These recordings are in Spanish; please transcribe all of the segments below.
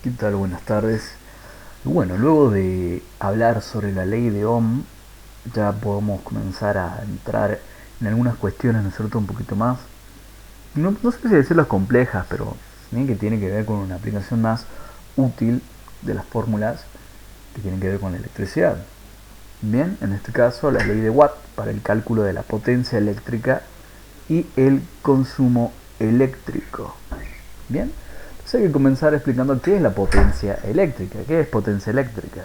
¿Qué tal? Buenas tardes. Bueno, luego de hablar sobre la ley de Ohm, ya podemos comenzar a entrar en algunas cuestiones, ¿no es cierto?, un poquito más, no sé si decirlas complejas, pero bien que tiene que ver con una aplicación más útil de las fórmulas que tienen que ver con la electricidad. Bien, en este caso la ley de Watt para el cálculo de la potencia eléctrica y el consumo eléctrico. Bien, entonces hay que comenzar explicando qué es la potencia eléctrica. ¿Qué es potencia eléctrica?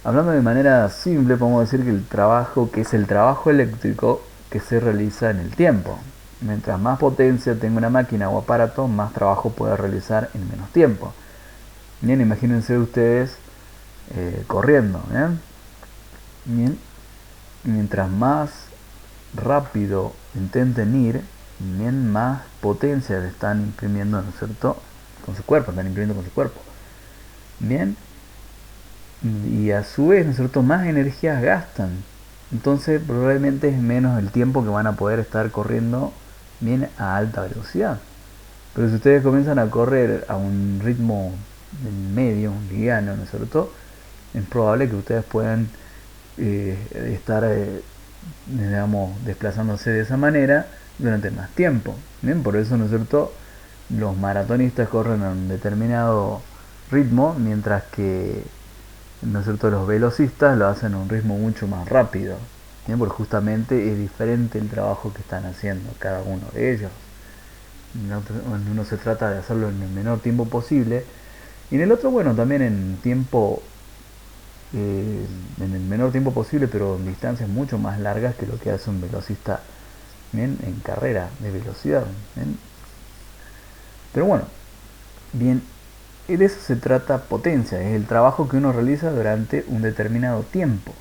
Hablando de manera simple, podemos decir que el trabajo, que es el trabajo eléctrico que se realiza en el tiempo. Mientras más potencia tenga una máquina o aparato, más trabajo puede realizar en menos tiempo. Bien, imagínense ustedes corriendo. Bien, mientras más rápido intenten ir, bien más potencia le están imprimiendo, ¿no es cierto?, con su cuerpo, están imprimiendo con su cuerpo. Bien, y a su vez, ¿no es cierto?, más energías gastan. Entonces probablemente es menos el tiempo que van a poder estar corriendo bien a alta velocidad. Pero si ustedes comienzan a correr a un ritmo medio, un liviano, ¿no es cierto?, es probable que ustedes puedan estar, digamos, desplazándose de esa manera durante más tiempo. Bien, por eso, ¿no es cierto?, los maratonistas corren a un determinado ritmo, mientras que, ¿no es cierto?, los velocistas lo hacen a un ritmo mucho más rápido. Bien, porque justamente es diferente el trabajo que están haciendo cada uno de ellos. Uno se trata de hacerlo en el menor tiempo posible y en el otro, bueno, también en tiempo, en el menor tiempo posible, pero en distancias mucho más largas que lo que hace un velocista, bien, en carrera de velocidad. Bien. Pero bueno, bien, de eso se trata potencia, es el trabajo que uno realiza durante un determinado tiempo.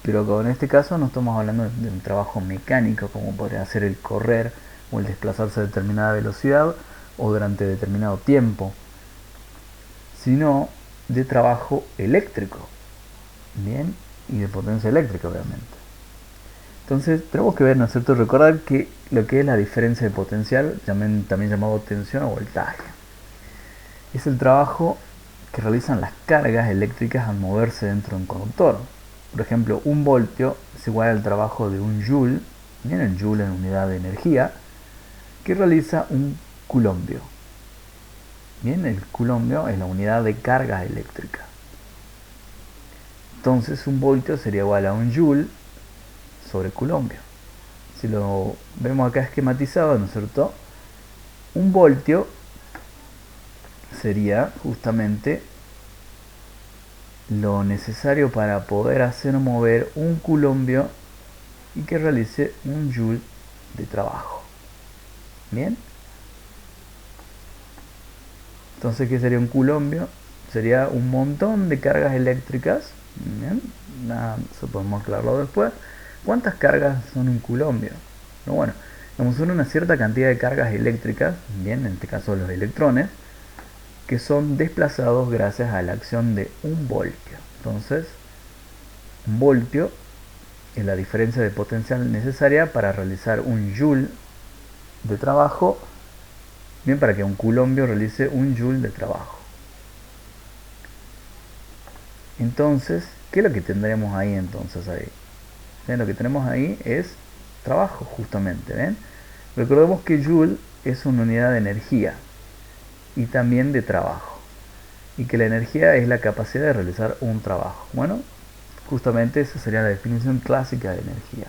Pero en este caso no estamos hablando de un trabajo mecánico como podría ser el correr o el desplazarse a determinada velocidad o durante determinado tiempo, sino de trabajo eléctrico, bien, y de potencia eléctrica, obviamente. Entonces tenemos que ver, ¿no es cierto?, recordar que lo que es la diferencia de potencial, también llamado tensión o voltaje, es el trabajo que realizan las cargas eléctricas al moverse dentro de un conductor. Por ejemplo, un voltio es igual al trabajo de un joule, bien, el joule en unidad de energía, que realiza un culombio. Bien, el culombio es la unidad de carga eléctrica. Entonces un voltio sería igual a un joule sobre culombio. Si lo vemos acá esquematizado, ¿no es cierto?, un voltio sería justamente lo necesario para poder hacer mover un culombio y que realice un joule de trabajo. Bien, entonces, ¿qué sería un culombio? Sería un montón de cargas eléctricas. Bien, eso podemos aclararlo después. ¿Cuántas cargas son un culombio? No, bueno, son una cierta cantidad de cargas eléctricas, bien, en este caso los electrones, que son desplazados gracias a la acción de un voltio. Entonces, un voltio es la diferencia de potencial necesaria para realizar un joule de trabajo, bien, para que un culombio realice un joule de trabajo. Entonces, ¿qué es lo que tendremos ahí entonces ahí? ¿Ven? Lo que tenemos ahí es trabajo, justamente, ¿ven? Recordemos que joule es una unidad de energía y también de trabajo, y que la energía es la capacidad de realizar un trabajo. Bueno, justamente esa sería la definición clásica de energía.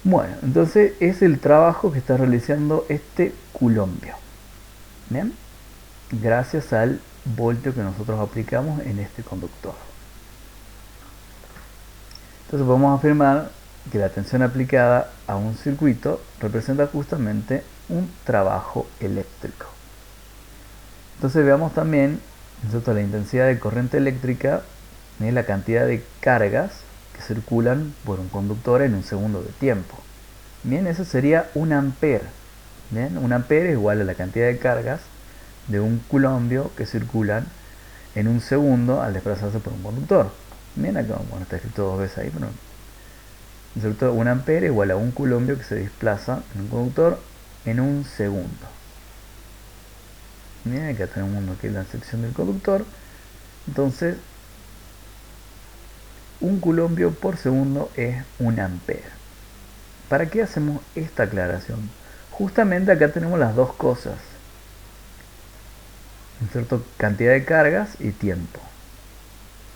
Bueno, entonces es el trabajo que está realizando este culombio. ¿Bien? Gracias al voltio que nosotros aplicamos en este conductor. Entonces podemos afirmar que la tensión aplicada a un circuito representa justamente un trabajo eléctrico. Entonces veamos también, la intensidad de corriente eléctrica es la cantidad de cargas que circulan por un conductor en un segundo de tiempo. Bien, eso sería un ampere. Bien, un ampere es igual a la cantidad de cargas de un culombio que circulan en un segundo al desplazarse por un conductor. Bien, acá, bueno, está escrito dos veces ahí, pero un ampere igual a un culombio que se desplaza en un conductor en un segundo. Bien, acá tenemos lo que es la sección del conductor. Entonces, un culombio por segundo es un ampere. ¿Para qué hacemos esta aclaración? Justamente acá tenemos las dos cosas, ¿no es cierto? Cantidad de cargas y tiempo.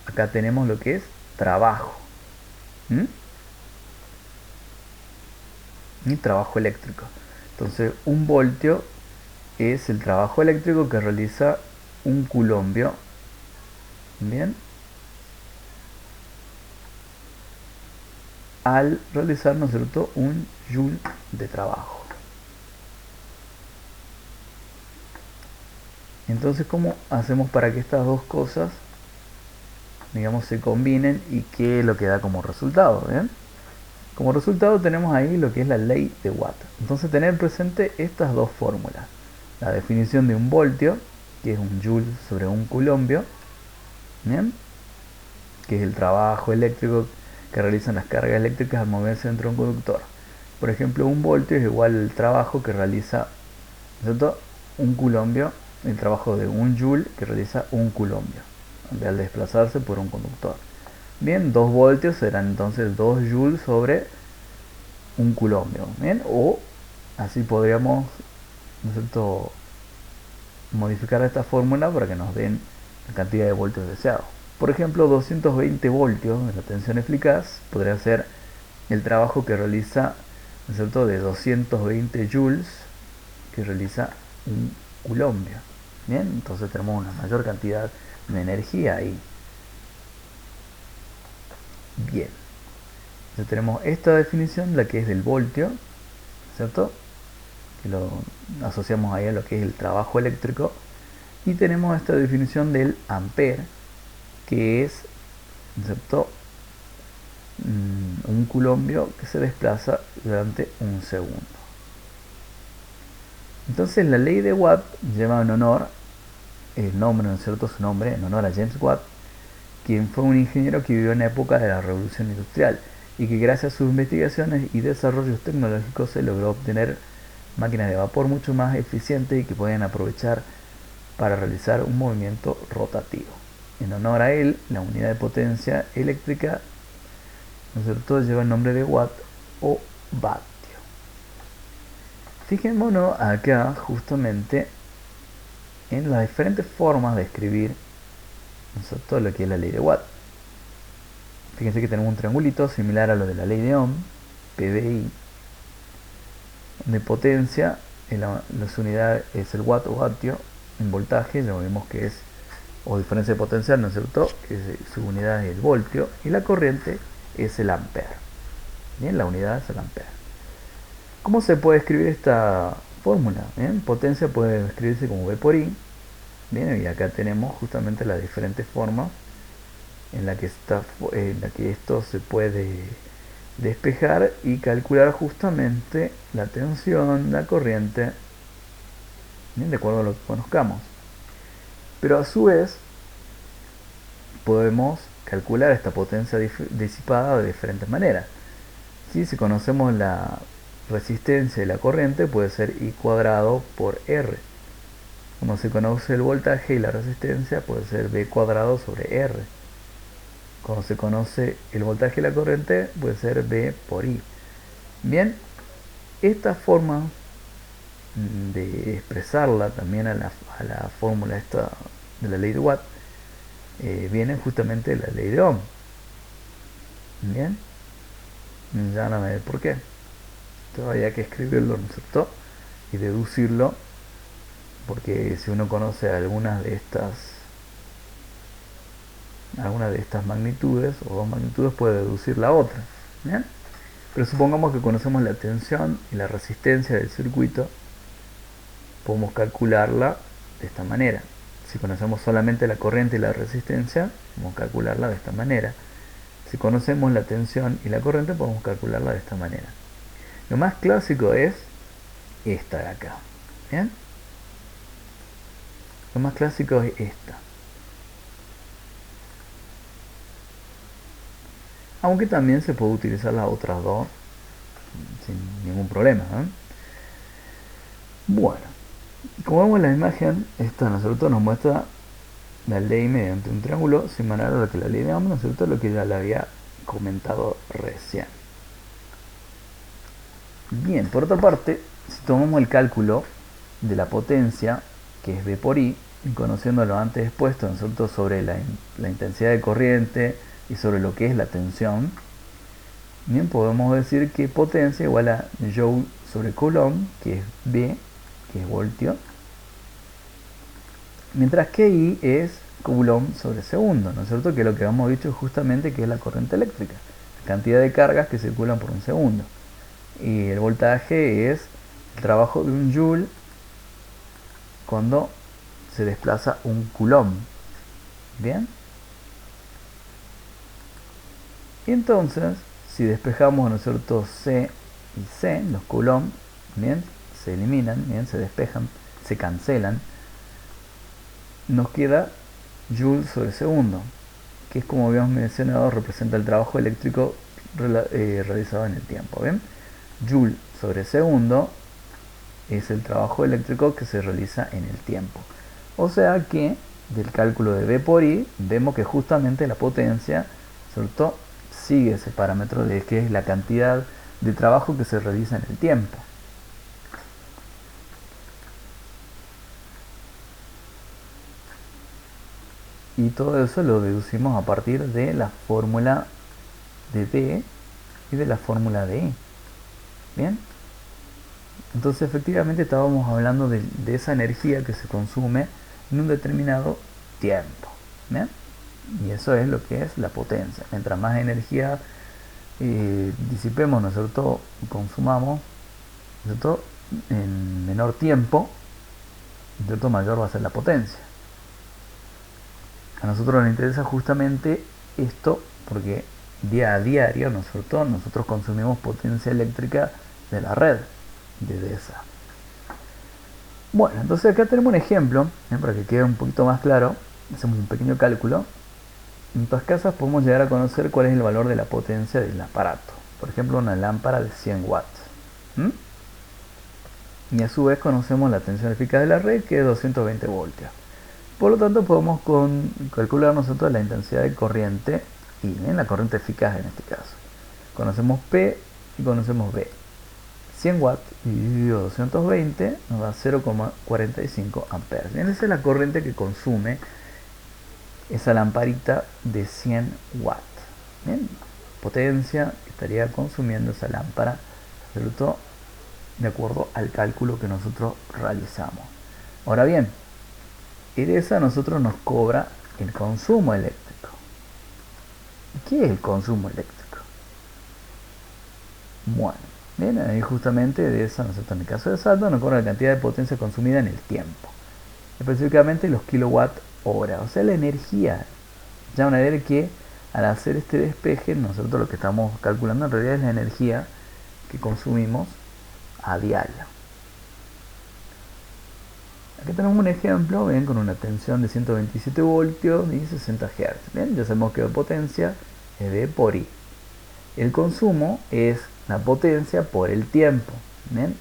Acá tenemos lo que es trabajo. ¿Mm? Y trabajo eléctrico. Entonces, un voltio es el trabajo eléctrico que realiza un culombio. Bien. Al realizar, ¿no es cierto?, un joule de trabajo. Entonces, ¿cómo hacemos para que estas dos cosas, digamos, se combinen y qué es lo que da como resultado? ¿Bien? Como resultado tenemos ahí lo que es la ley de Watt. Entonces, tener presente estas dos fórmulas. La definición de un voltio, que es un joule sobre un culombio, ¿bien?, que es el trabajo eléctrico que realizan las cargas eléctricas al moverse dentro de un conductor. Por ejemplo, un voltio es igual al trabajo que realiza, ¿cierto?, un culombio, el trabajo de un joule que realiza un culombio al desplazarse por un conductor. Bien, 2 voltios serán entonces 2 joules sobre un culombio. Bien, o así podríamos, ¿no es cierto?, modificar esta fórmula para que nos den la cantidad de voltios deseados. Por ejemplo, 220 voltios de la tensión eficaz podría ser el trabajo que realiza, ¿no es cierto?, de 220 joules que realiza un culombio. Bien, entonces tenemos una mayor cantidad de energía ahí. Bien, entonces tenemos esta definición, la que es del voltio, ¿cierto?, que lo asociamos ahí a lo que es el trabajo eléctrico, y tenemos esta definición del ampere, que es, ¿cierto?, un culombio que se desplaza durante un segundo. Entonces la ley de Watt lleva en honor el nombre, ¿no es cierto?, su nombre en honor a James Watt, quien fue un ingeniero que vivió en la época de la Revolución Industrial y que gracias a sus investigaciones y desarrollos tecnológicos se logró obtener máquinas de vapor mucho más eficientes y que pueden aprovechar para realizar un movimiento rotativo. En honor a él, la unidad de potencia eléctrica, ¿no es cierto?, lleva el nombre de watt o vatio. Fijémonos acá justamente en las diferentes formas de escribir, ¿no es cierto?, lo que es la ley de Watt. Fíjense que tenemos un triangulito similar a lo de la ley de Ohm, PDI, de potencia, las unidades es el watt o vatio, en voltaje, ya vemos que es, o diferencia de potencial, ¿no es cierto?, que su unidad es el voltio, y la corriente es el ampere. Bien, la unidad es el ampere. ¿Cómo se puede escribir esta fórmula? Bien, potencia puede escribirse como V por I. Bien, y acá tenemos justamente las diferentes formas en la que esto se puede despejar y calcular justamente la tensión, la corriente, bien, de acuerdo a lo que conozcamos. Pero a su vez podemos calcular esta potencia disipada de diferentes maneras. Si conocemos la resistencia y la corriente, puede ser I cuadrado por R. Como se conoce el voltaje y la resistencia, puede ser V cuadrado sobre R. Cuando se conoce el voltaje y la corriente, puede ser V por I. Bien, esta forma de expresarla también a la fórmula esta de la ley de Watt viene justamente de la ley de Ohm. Bien, ya no me ve por qué. Todavía hay que escribirlo, ¿no es cierto?, y deducirlo, porque si uno conoce algunas de estas magnitudes o dos magnitudes, puede deducir la otra. ¿Bien? Pero supongamos que conocemos la tensión y la resistencia del circuito, podemos calcularla de esta manera. Si conocemos solamente la corriente y la resistencia, podemos calcularla de esta manera. Si conocemos la tensión y la corriente, podemos calcularla de esta manera. Lo más clásico es esta de acá. ¿Bien? Lo más clásico es esta. Aunque también se puede utilizar las otras dos sin ningún problema, ¿eh? Bueno, Como vemos en la imagen, esta, ¿no es cierto?, nos muestra la ley mediante un triángulo similar a lo que la ley de Ohm, ¿no es cierto?, lo que ya le había comentado recién. Bien, por otra parte, si tomamos el cálculo de la potencia, que es V por I, y conociendo lo antes expuesto, ¿no es cierto?, sobre la intensidad de corriente y sobre lo que es la tensión, bien, podemos decir que potencia igual a Joule sobre Coulomb, que es V, que es voltio, mientras que I es Coulomb sobre segundo, ¿no es cierto?, que es lo que hemos dicho justamente que es la corriente eléctrica, la cantidad de cargas que circulan por un segundo. Y el voltaje es el trabajo de un Joule cuando se desplaza un Coulomb. Bien. Y entonces, si despejamos, ¿no es cierto?, C y C, los Coulomb, bien, se eliminan, bien, se despejan, se cancelan, nos queda Joule sobre segundo, que es, como habíamos mencionado, representa el trabajo eléctrico realizado en el tiempo. ¿Bien? Joule sobre segundo es el trabajo eléctrico que se realiza en el tiempo. O sea que del cálculo de V por I vemos que justamente la potencia, ¿cierto?, sigue ese parámetro de que es la cantidad de trabajo que se realiza en el tiempo. Y todo eso lo deducimos a partir de la fórmula de D y de la fórmula de I. Bien, entonces efectivamente estábamos hablando de esa energía que se consume en un determinado tiempo. ¿Bien? Y eso es lo que es la potencia. Mientras más energía disipemos, ¿no es cierto?, consumamos, ¿no es cierto?, en menor tiempo, ¿no es cierto?, mayor va a ser la potencia. A nosotros nos interesa justamente esto porque día a diario, ¿no es cierto?, nosotros consumimos potencia eléctrica de la red, de esa. Bueno, entonces acá tenemos un ejemplo, para que quede un poquito más claro. Hacemos un pequeño cálculo. En nuestras casas podemos llegar a conocer cuál es el valor de la potencia del aparato. Por ejemplo, una lámpara de 100 watts. Y a su vez conocemos la tensión eficaz de la red, que es 220 voltios. Por lo tanto, podemos calcular nosotros la intensidad de corriente y la corriente eficaz en este caso. Conocemos P y conocemos V. 100 watts dividido 220 nos da 0,45 amperes. Bien, esa es la corriente que consume esa lamparita de 100 watts. Bien, potencia que estaría consumiendo esa lámpara, ¿cierto?, de acuerdo al cálculo que nosotros realizamos. Ahora bien, EDESA a nosotros nos cobra el consumo eléctrico. ¿Qué es el consumo eléctrico? Bueno, bien, ahí justamente EDESA, nosotros en el caso de Salto, nos cobra la cantidad de potencia consumida en el tiempo. Específicamente los kilowatt hora, o sea, la energía. Ya van a ver que al hacer este despeje, nosotros lo que estamos calculando en realidad es la energía que consumimos a diario. Aquí tenemos un ejemplo, ven, con una tensión de 127 voltios y 60 Hz. Bien, ya sabemos que la potencia es V por I. El consumo es la potencia por el tiempo. Bien,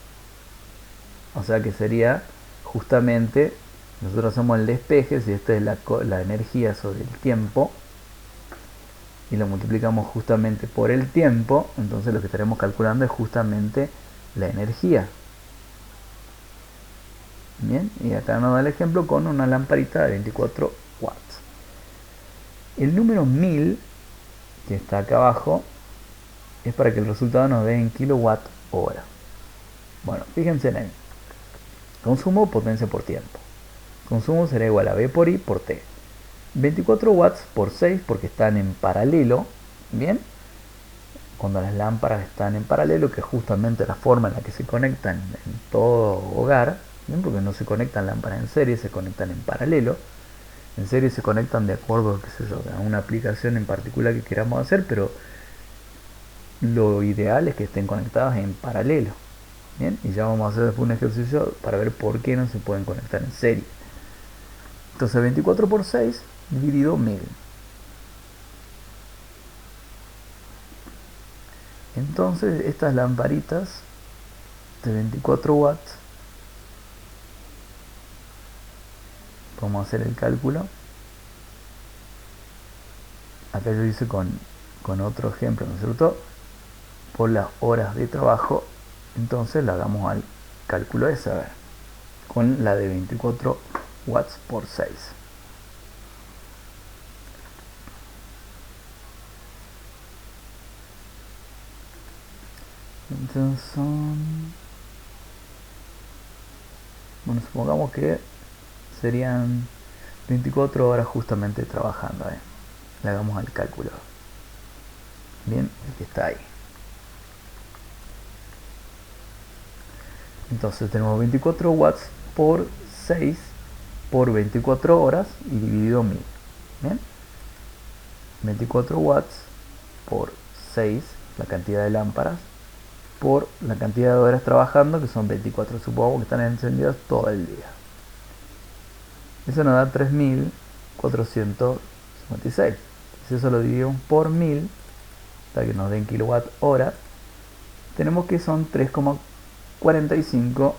o sea que sería justamente, nosotros hacemos el despeje, si esta es la energía sobre el tiempo, y lo multiplicamos justamente por el tiempo, entonces lo que estaremos calculando es justamente la energía. Bien, y acá nos da el ejemplo con una lamparita de 24 watts. El número 1000, que está acá abajo, es para que el resultado nos dé en kilowatt hora. Bueno, fíjense en ahí. Consumo, potencia por tiempo. Consumo será igual a V por I por T. 24 watts por 6 porque están en paralelo. Bien, cuando las lámparas están en paralelo, que es justamente la forma en la que se conectan en todo hogar, ¿bien?, porque no se conectan lámparas en serie, se conectan en paralelo. En serie se conectan de acuerdo, qué sé yo, a una aplicación en particular que queramos hacer, pero lo ideal es que estén conectadas en paralelo. Bien, y ya vamos a hacer después un ejercicio para ver por qué no se pueden conectar en serie. Entonces 24 por 6 dividido 1000. Entonces estas lamparitas de 24 watts Podemos hacer el cálculo. Acá yo hice con otro ejemplo, ¿no es cierto? Por las horas de trabajo, entonces le hagamos al cálculo ese, a ver, con la de 24 watts por 6. Entonces son... Bueno, supongamos que serían 24 horas justamente trabajando, ¿eh? Le hagamos al cálculo. Bien, el que está ahí. Entonces tenemos 24 watts por 6 por 24 horas y dividido 1000. Bien, 24 watts por 6, la cantidad de lámparas, por la cantidad de horas trabajando, que son 24. Supongamos que están encendidas todo el día. Eso nos da 3456. Si eso lo dividimos por 1000, para que nos den kilowatt hora, tenemos que son 3,45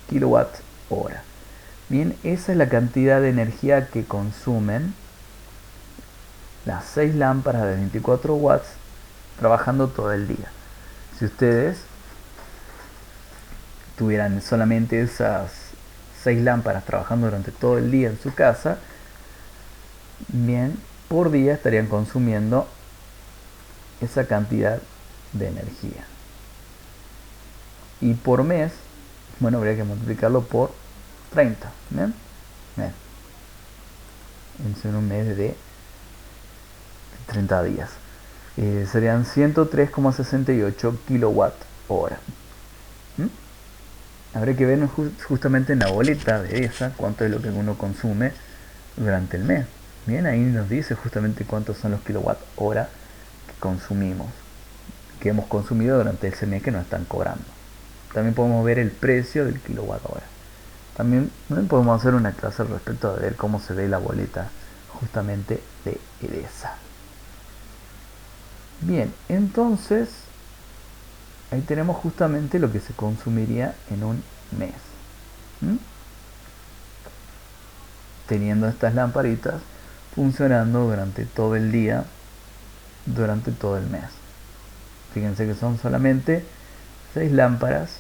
kilowatt hora. Bien, esa es la cantidad de energía que consumen las 6 lámparas de 24 watts trabajando todo el día. Si ustedes tuvieran solamente esas 6 lámparas trabajando durante todo el día en su casa, bien, por día estarían consumiendo esa cantidad de energía. Y por mes, bueno, habría que multiplicarlo por 30. ¿Bien? Bien. En un mes de 30 días. Serían 103,68 kilowatt hora. Habría que ver justamente en la boleta de esa cuánto es lo que uno consume durante el mes. Bien, ahí nos dice justamente cuántos son los kilowatt hora que consumimos, que hemos consumido durante ese mes que nos están cobrando. También podemos ver el precio del kilowatt hora. También podemos hacer una clase al respecto de ver cómo se ve la boleta justamente de EDESA. Bien, entonces ahí tenemos justamente lo que se consumiría en un mes. Teniendo estas lamparitas funcionando durante todo el día, durante todo el mes. Fíjense que son solamente 6 lámparas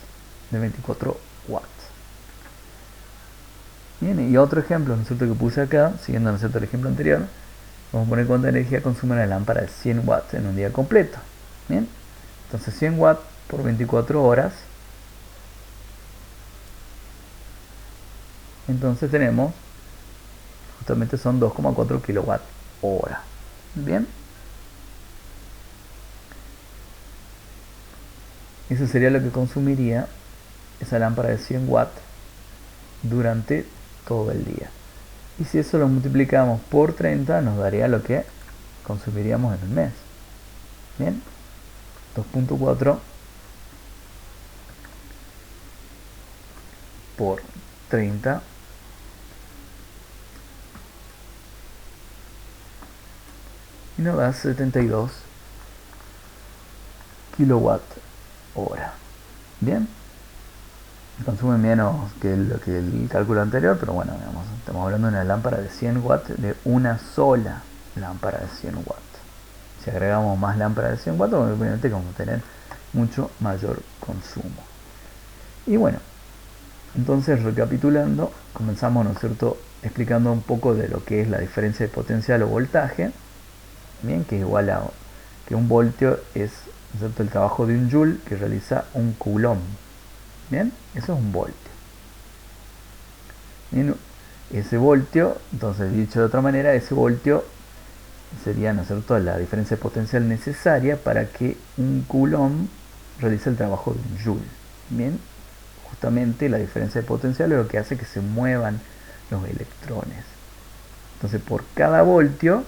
de 24 watts. Bien, y otro ejemplo, ¿no es cierto?, que puse acá, siguiendo, ¿no es cierto?, el ejemplo anterior, vamos a poner cuánta energía consume una lámpara de 100 watts en un día completo. Bien, entonces 100 watts por 24 horas, entonces tenemos, justamente son 2,4 kilowatt hora. Bien, eso sería lo que consumiría esa lámpara de 100 watts durante todo el día. Y si eso lo multiplicamos por 30, nos daría lo que consumiríamos en el mes. Bien, 2.4 por 30 y nos da 72 kilowatt hora. Bien, consume menos que el cálculo anterior, pero bueno, digamos, estamos hablando de una lámpara de 100 watts, de una sola lámpara de 100 watts. Si agregamos más lámparas de 100 watts, obviamente vamos a tener mucho mayor consumo. Y bueno, entonces recapitulando, comenzamos, ¿no es cierto?, explicando un poco de lo que es la diferencia de potencial o voltaje. Bien, que es igual a que un voltio es, ¿no es cierto?, el trabajo de un joule que realiza un coulomb. Bien, eso es un voltio. Bien, ese voltio, entonces dicho de otra manera, ese voltio sería, ¿no es cierto?, la diferencia de potencial necesaria para que un coulomb realice el trabajo de un joule. Bien, justamente la diferencia de potencial es lo que hace que se muevan los electrones. Entonces por cada voltio,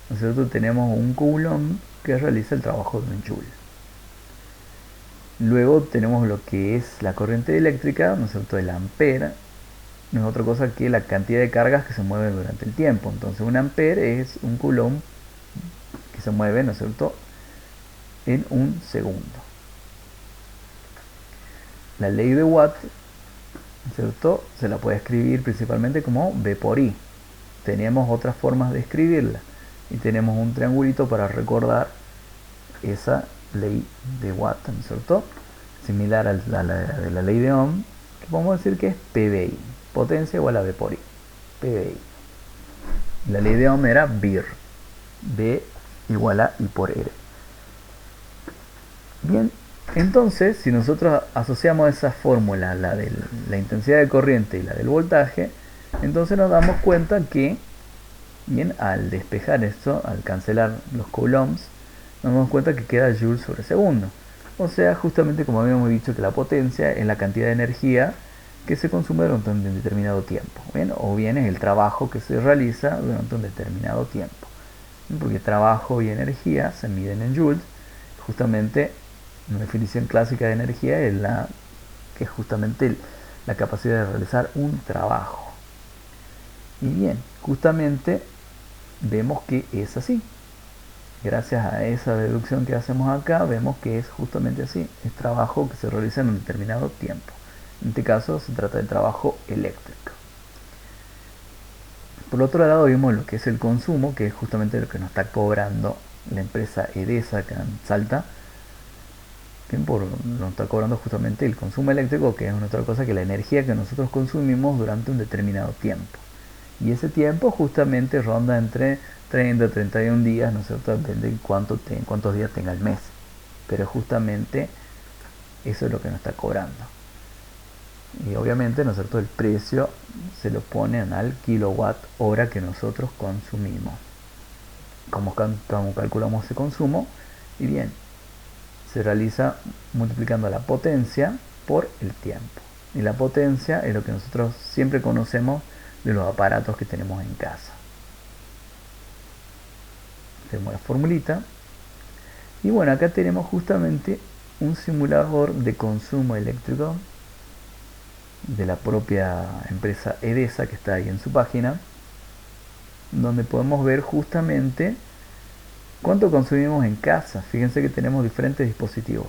¿no es cierto?, tenemos un coulomb que realiza el trabajo de un joule. Luego tenemos lo que es la corriente eléctrica, ¿no es cierto?, el ampere. No es otra cosa que la cantidad de cargas que se mueven durante el tiempo. Entonces un ampere es un coulomb que se mueve, ¿no es cierto?, en un segundo. La ley de Watt, ¿cierto?, se la puede escribir principalmente como V por I. tenemos otras formas de escribirla. Y tenemos un triangulito para recordar esa ley de Watt, ¿no es cierto? Similar a la de la ley de Ohm, que podemos decir que es PBI, potencia igual a V por I, PBI. La ley de Ohm era BIR, B igual a I por R. Bien, entonces si nosotros asociamos esa fórmula, la de la intensidad de corriente y la del voltaje, entonces nos damos cuenta que, bien, al despejar esto, al cancelar los coulombs, nos damos cuenta que queda joules sobre segundo. O sea, justamente como habíamos dicho, que la potencia es la cantidad de energía que se consume durante un determinado tiempo, ¿bien? O bien es el trabajo que se realiza durante un determinado tiempo. Porque trabajo y energía se miden en joules. Justamente una definición clásica de energía es que es justamente la capacidad de realizar un trabajo. Y bien, justamente vemos que es así. Gracias a esa deducción que hacemos acá, vemos que es justamente así. Es trabajo que se realiza en un determinado tiempo. En este caso se trata de trabajo eléctrico. Por otro lado vimos lo que es el consumo, que es justamente lo que nos está cobrando la empresa Edesa acá en Salta. Bien, nos está cobrando justamente el consumo eléctrico, que es una otra cosa que la energía que nosotros consumimos durante un determinado tiempo. Y ese tiempo justamente ronda entre 30 y 31 días, ¿no es cierto? Depende de cuántos días tenga el mes. Pero justamente eso es lo que nos está cobrando. Y obviamente, ¿no es cierto?, el precio se lo ponen al kilowatt hora que nosotros consumimos. Como calculamos ese consumo? Y bien, se realiza multiplicando la potencia por el tiempo. Y la potencia es lo que nosotros siempre conocemos de los aparatos que tenemos en casa. Tenemos la formulita. Y bueno, acá tenemos justamente un simulador de consumo eléctrico de la propia empresa Edesa, que está ahí en su página, donde podemos ver justamente cuánto consumimos en casa. Fíjense que tenemos diferentes dispositivos: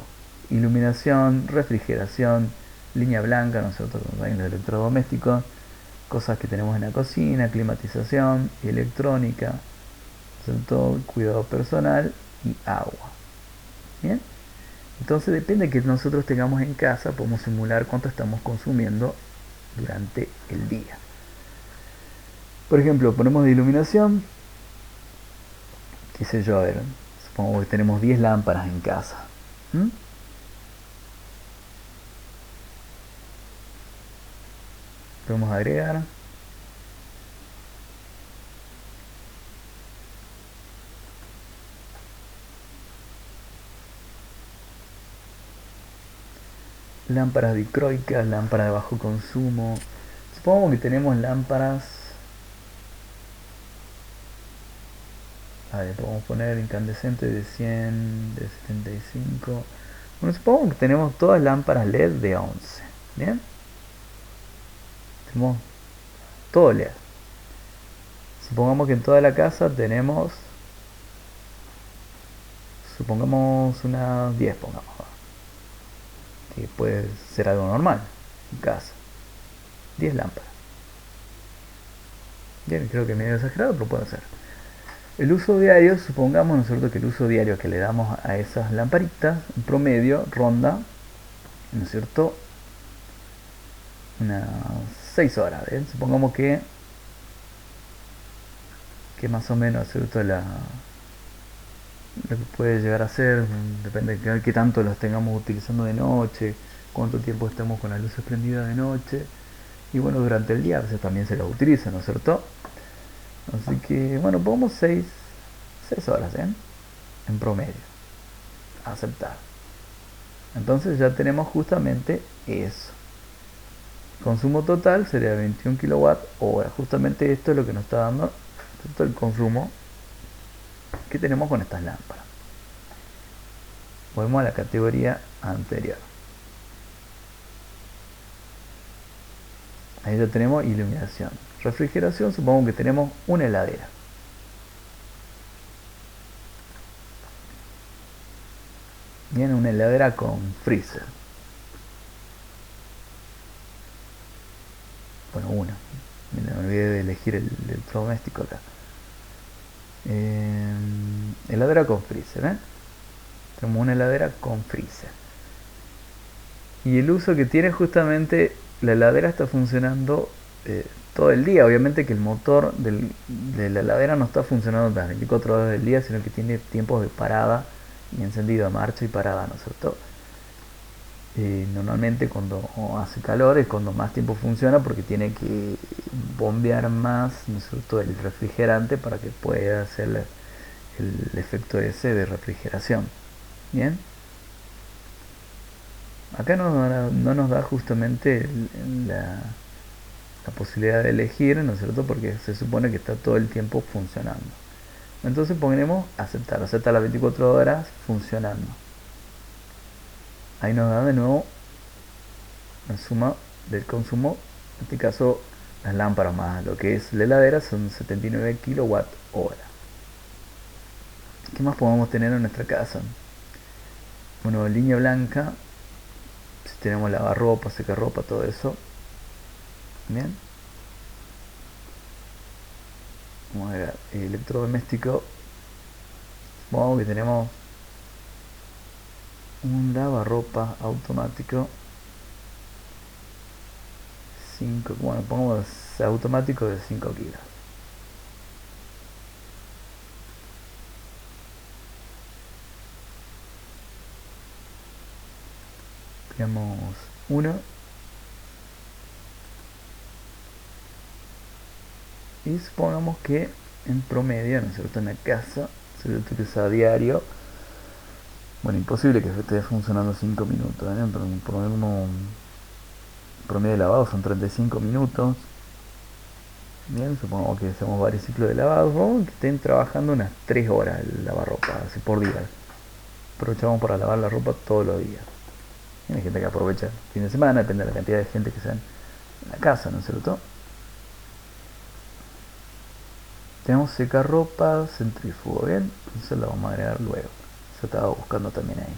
iluminación, refrigeración, línea blanca, nosotros en los electrodomésticos, cosas que tenemos en la cocina, climatización, electrónica, todo, cuidado personal y agua. Bien, entonces depende de que nosotros tengamos en casa, podemos simular cuánto estamos consumiendo durante el día. Por ejemplo, ponemos de iluminación, qué sé yo, a ver, supongo que tenemos 10 lámparas en casa. Podemos agregar. Lámparas dicroicas, lámparas de bajo consumo. Supongo que tenemos lámparas. A ver, podemos poner incandescente de 100, de 75. Bueno, supongo que tenemos todas lámparas LED de 11. ¿Bien? Tenemos todo LED. Supongamos que en toda la casa tenemos, supongamos unas 10, pongamos, que puede ser algo normal en casa. 10 lámparas. Bien, creo que medio exagerado, pero puede ser. El uso diario, supongamos, ¿no es cierto?, que el uso diario que le damos a esas lamparitas, en promedio, ronda, ¿no es cierto?, unas 6 horas. ¿Bien? Supongamos que más o menos, ¿cierto?, lo que puede llegar a ser, depende de qué tanto los tengamos utilizando de noche, cuánto tiempo estemos con las luces prendidas de noche, y bueno, durante el día a veces también se los utiliza, ¿no es cierto? Así que bueno, pongamos 6 horas, en promedio, aceptar. Entonces ya tenemos justamente eso. Consumo total sería 21 kilowatt hora. Justamente esto es lo que nos está dando el consumo que tenemos con estas lámparas. Volvemos a la categoría anterior. Ahí ya tenemos iluminación. Refrigeración, supongo que tenemos una heladera. Viene una heladera con freezer. Bueno, una. Me olvidé de elegir el electrodoméstico acá. Heladera con freezer, ¿eh? Tenemos una heladera con freezer. Y el uso que tiene justamente, la heladera está funcionando todo el día. Obviamente que el motor de la heladera no está funcionando las 24 horas del día, sino que tiene tiempos de parada y encendido, marcha y parada, ¿no es cierto? Normalmente cuando hace calor es cuando más tiempo funciona porque tiene que bombear más, ¿no es cierto?, el refrigerante para que pueda hacer el efecto ese de refrigeración. Bien, acá no nos da justamente la posibilidad de elegir, ¿no es cierto?, porque se supone que está todo el tiempo funcionando. Entonces ponemos aceptar, acepta las 24 horas funcionando. Ahí nos da de nuevo la suma del consumo, en este caso las lámparas más lo que es la heladera son 79 kilowatt hora. ¿Qué más podemos tener en nuestra casa? Bueno, línea blanca, si tenemos lavarropa, secarropa, todo eso. Bien. Vamos a ver, electrodoméstico. Supongamos que tenemos un lavarropa automático. 5, bueno, pongamos automático de 5 kilos. Tenemos uno. Y supongamos que en promedio, ¿no es cierto?, en la casa se utiliza a diario. Bueno, imposible que esté funcionando 5 minutos, ¿eh? Pero un promedio de lavado son 35 minutos. Bien, supongamos que hacemos varios ciclos de lavado. Supongamos que estén trabajando unas 3 horas el lavarropa, así por día. Aprovechamos para lavar la ropa todos los días. Hay gente que aprovecha el fin de semana, depende de la cantidad de gente que sea en la casa, ¿no es cierto? Tenemos secarropa, centrífugo, bien, eso lo vamos a agregar luego. Yo estaba buscando también ahí.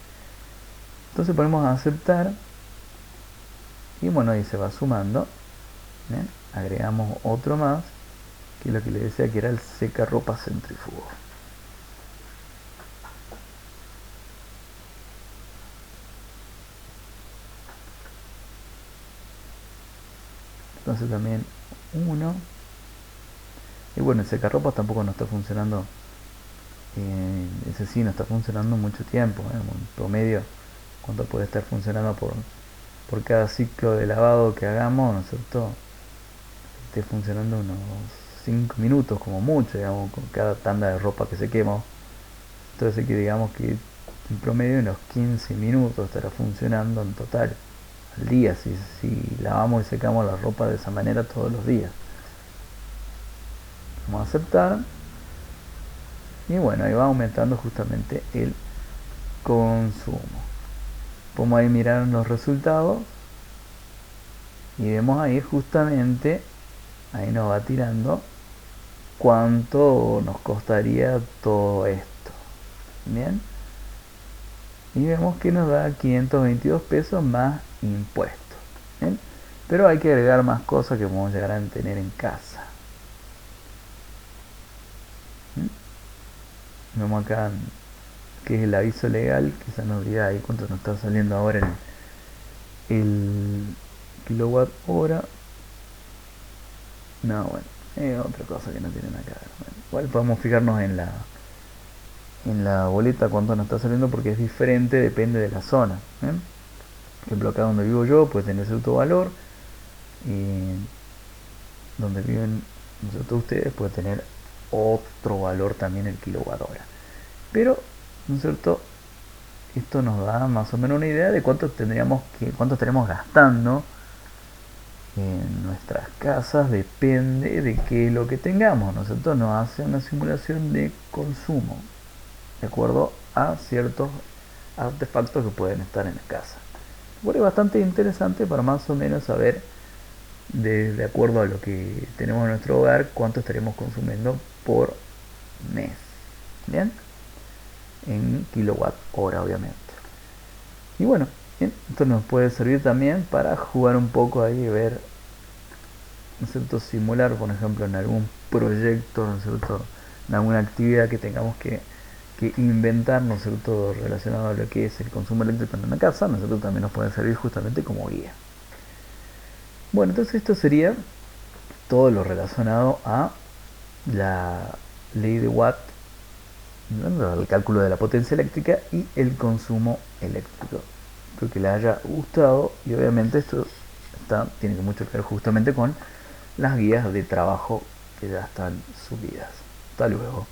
Entonces ponemos a aceptar y bueno, ahí se va sumando. Bien, agregamos otro más, que es lo que le decía que era el secarropa centrífugo. Entonces también uno. Y bueno, el secarropas tampoco no está funcionando. Ese sí no está funcionando mucho tiempo. En promedio, ¿cuánto puede estar funcionando por cada ciclo de lavado que hagamos? ¿No es cierto? Esté funcionando unos 5 minutos como mucho, digamos, con cada tanda de ropa que sequemos. Entonces que digamos que en promedio unos 15 minutos estará funcionando en total al día, si lavamos y secamos la ropa de esa manera todos los días. Vamos a aceptar. Y bueno, ahí va aumentando justamente el consumo. Podemos ahí mirar los resultados. Y vemos ahí justamente, ahí nos va tirando cuánto nos costaría todo esto. Bien. Y vemos que nos da 522 pesos más impuestos. ¿Bien? Pero hay que agregar más cosas que podemos llegar a tener en casa. Vemos acá que es el aviso legal, quizás nos diga ahí cuánto nos está saliendo ahora el kilowatt hora. No, bueno, es otra cosa que no tienen acá. Bueno, igual podemos fijarnos en la boleta cuánto nos está saliendo porque es diferente, depende de la zona. Por ejemplo, acá donde vivo yo puede tener cierto valor y donde viven nosotros ustedes puede tener otro valor también el kilowatt hora. Pero, ¿no es cierto? Esto nos da más o menos una idea de cuánto estaremos gastando en nuestras casas, depende de qué es lo que tengamos. Nosotros nos hace una simulación de consumo de acuerdo a ciertos artefactos que pueden estar en la casa. Bueno, es bastante interesante para más o menos saber de acuerdo a lo que tenemos en nuestro hogar cuánto estaremos consumiendo por mes. Bien, en kilowatt hora obviamente. Y bueno, bien, esto nos puede servir también para jugar un poco ahí y ver ¿no es cierto?, simular, por ejemplo, en algún proyecto, ¿no es cierto?, en alguna actividad que tengamos que inventar, ¿no es cierto?, relacionado a lo que es el consumo eléctrico en una casa, ¿no es cierto?, también nos puede servir justamente como guía. Bueno, entonces esto sería todo lo relacionado a la ley de Watt, ¿no?, el cálculo de la potencia eléctrica y el consumo eléctrico. Espero que les haya gustado y obviamente esto tiene mucho que ver justamente con las guías de trabajo que ya están subidas. Hasta luego.